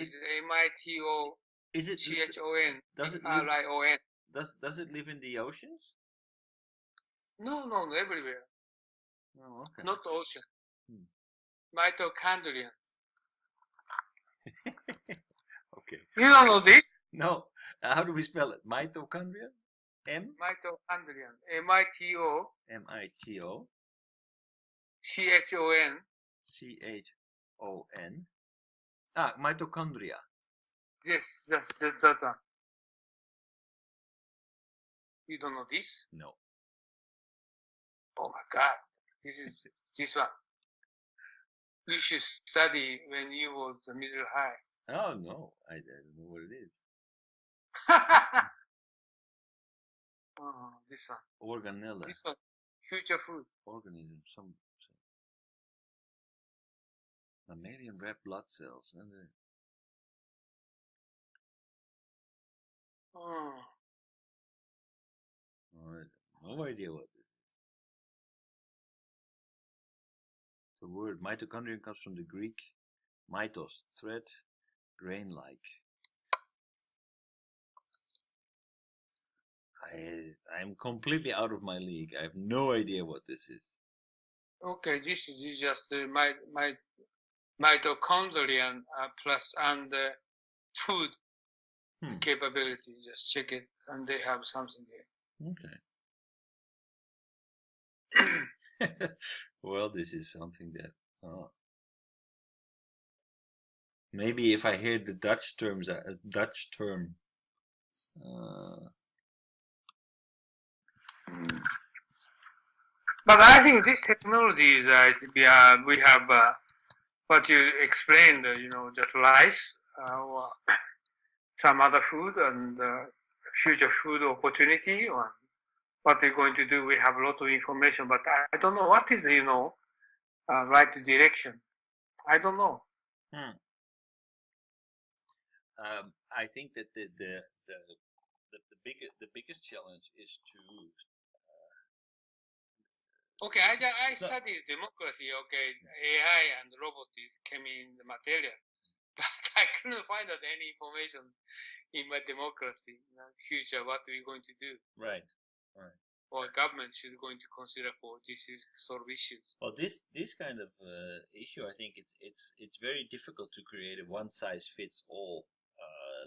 MITO Is it? CHON Does it live? RION. Does it live in the oceans? No, everywhere. Oh, okay. Not ocean. Hmm. Mitochondrion. Okay. You don't know this? No. How do we spell it? Mitochondria? Mitochondrion. MITO MITO CHON. CHON. Ah, mitochondria. Yes, just that one. You don't know this? No. Oh my God, this one. You should study when you was the middle high. Oh no, I don't know what it is. Oh, this one. Organelle. This one. Future food. Organism. Some mammalian red blood cells. And Oh. I have no idea what this is. The word mitochondrion comes from the Greek mitos, thread, grain-like. I'm completely out of my league. I have no idea what this is. Okay, this is just my mitochondrion plus and food capability. Just check it, and they have something there. Okay. Well, this is something that maybe if I hear the Dutch terms, a Dutch term. But I think this technology is we have what you explained, just rice, or some other food, and future food opportunity, or what we're going to do. We have a lot of information, but I don't know what is right direction. I don't know. I think that the biggest challenge is to. Okay, I studied democracy. Okay, AI and robotics came in the material, but I couldn't find out any information in my democracy future. What we're going to do? Right. Or government should going to consider for this is sort of issues. Well, this kind of issue, I think it's very difficult to create a one size fits all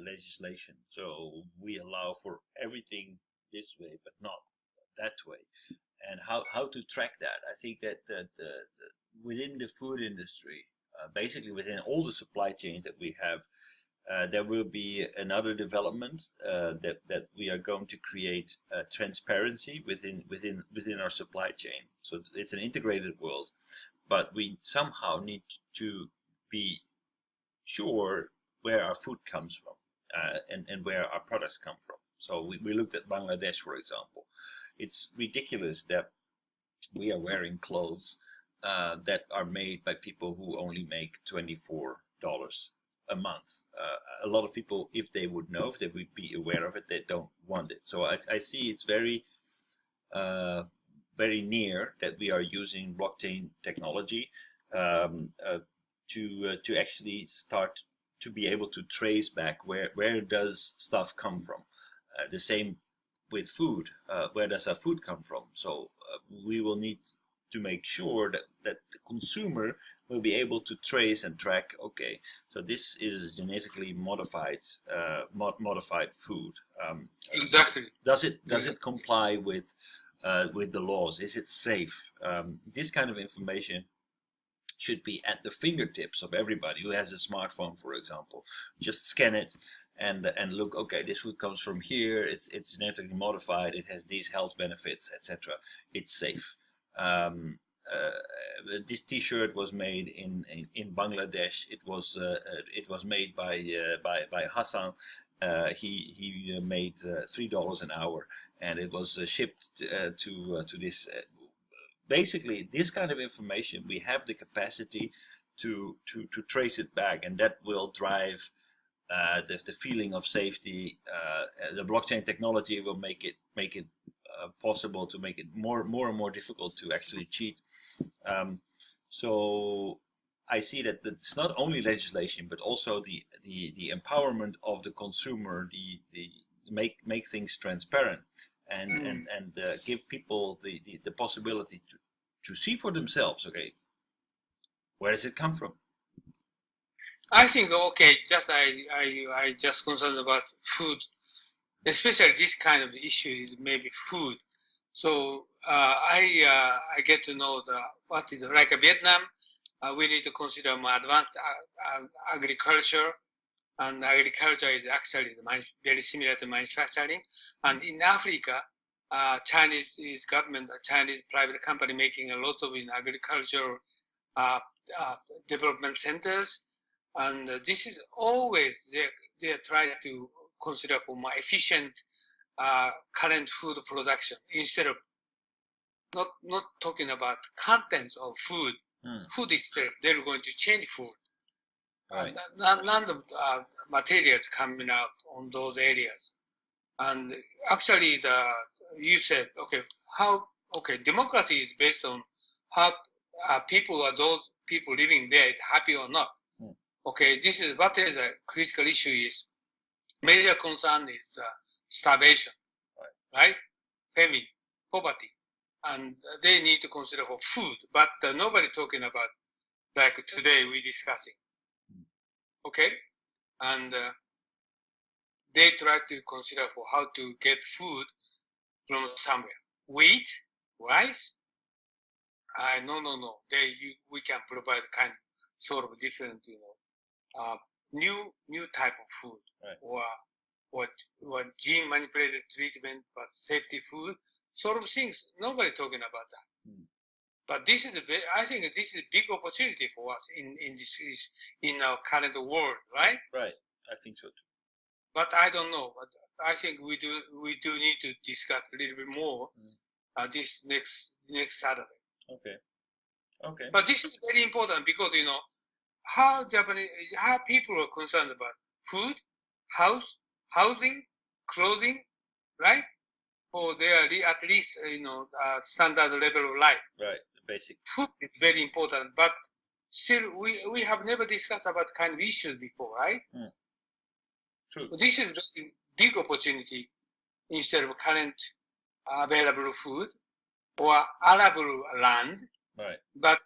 legislation. So we allow for everything this way, but not that way. And how to track that? I think that within the food industry, basically within all the supply chains that we have, there will be another development that we are going to create transparency within our supply chain. So it's an integrated world, but we somehow need to be sure where our food comes from and where our products come from. So we looked at Bangladesh, for example. It's ridiculous that we are wearing clothes that are made by people who only make $24 a month. A lot of people, if they would know, if they would be aware of it, they don't want it. So I see it's very near that we are using blockchain technology to actually start to be able to trace back where does stuff come from. The same with food. Where does our food come from? So we will need to make sure that the consumer will be able to trace and track. Okay, so this is genetically modified food. Exactly. Does it comply with the laws? Is it safe? This kind of information should be at the fingertips of everybody who has a smartphone, for example. Just scan it and look. Okay, this food comes from here. It's genetically modified. It has these health benefits, etc. It's safe. This T-shirt was made in Bangladesh. It was made by Hassan. He made $3 an hour, and it was shipped to this. Basically, this kind of information, we have the capacity to trace it back, and that will drive the feeling of safety. The blockchain technology will make it possible to make it more and more difficult to actually cheat. So I see that it's not only legislation, but also the empowerment of the consumer, the make things transparent, and give people the possibility to see for themselves. Okay, where does it come from? I think okay. Just I just concerned about food, especially this kind of issue is maybe food. So I get to know what is like Vietnam. We need to consider more advanced agriculture, and agriculture is actually very similar to manufacturing. And in Africa, Chinese government, Chinese private company making a lot of in agriculture development centers, and this is always they try to consider for more efficient current food production instead of not talking about contents of food. Food itself, they're going to change food. Right. None of materials coming out on those areas. And actually, you said democracy is based on how those people living there happy or not. Okay, this is what is a critical issue is. Major concern is starvation, right? Famine, poverty, and they need to consider for food. But nobody talking about like today we discussing. Okay, and they try to consider for how to get food from somewhere. Wheat, rice. No. We can provide kind of sort of different, new type of food, right. or gene manipulated treatment, but safety food, sort of things. Nobody talking about that. But this is I think this is a big opportunity for us in our current world, right? Right. I think so too. But I don't know. But I think we do need to discuss a little bit more this next Saturday. Okay. But this is very important because how people are concerned about food, housing, clothing, right? For their at least standard level of life. Right. Basic. Food is very important, but still we have never discussed about kind of issues before, right? True. So this is a big opportunity instead of current available food or arable land. Right. But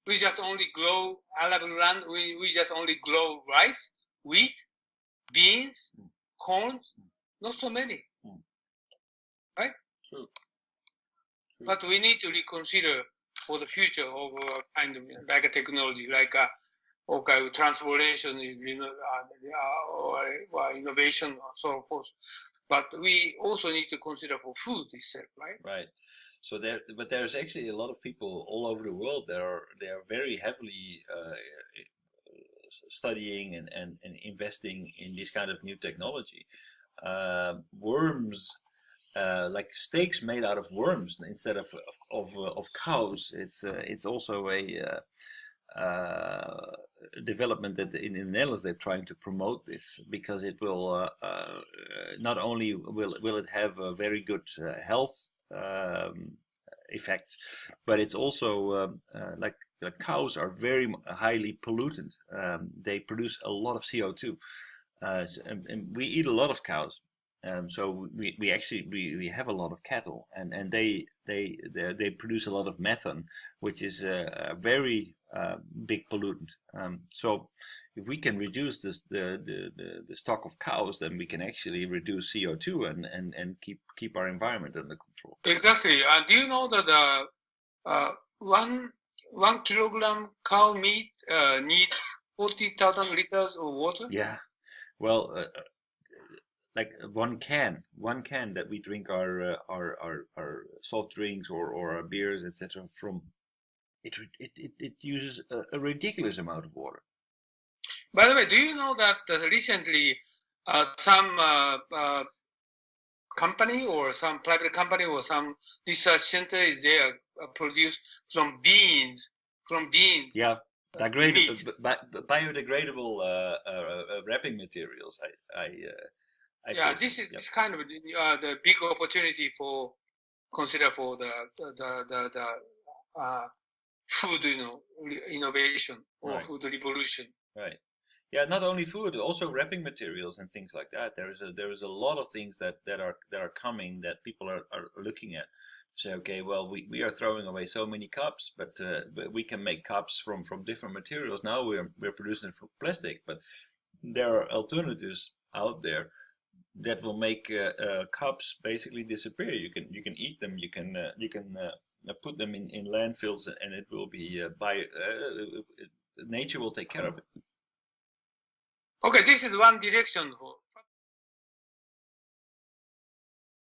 we just only grow arable land. We just only grow rice, wheat, beans, corn. Not so many, right? True. But we need to reconsider for the future of kind of like a technology, like transportation, or innovation, and so forth. But we also need to consider for food itself, right? Right. So there's actually a lot of people all over the world that are very heavily studying and investing in this kind of new technology. Worms. Like steaks made out of worms instead of cows. It's also a development that in the Netherlands they're trying to promote this because it will not only will it have a very good health effect, but it's also like cows are very highly pollutant. They produce a lot of CO2, and we eat a lot of cows. So we actually have a lot of cattle, and they produce a lot of methane, which is a very big pollutant. So if we can reduce the stock of cows, then we can actually reduce CO2 and keep our environment under control. Exactly. Do you know that 1 kilogram cow meat needs 40,000 liters of water? Yeah. Well. Like one can that we drink our soft drinks or our beers, etc. from, it uses a ridiculous amount of water. By the way, do you know that recently some company or some private company or some research center is there produced from beans? Yeah, biodegradable wrapping materials. This is this kind of the big opportunity for consider for the food innovation or Right. food revolution. Right. Yeah, not only food, also wrapping materials and things like that. There is a lot of things that are coming that people are looking at. Say, okay, well, we are throwing away so many cups, but we can make cups from different materials. Now we're producing from plastic, but there are alternatives out there that will make cups basically disappear. You can eat them. You can put them in landfills, and it will be nature will take care of it. Okay, this is one direction for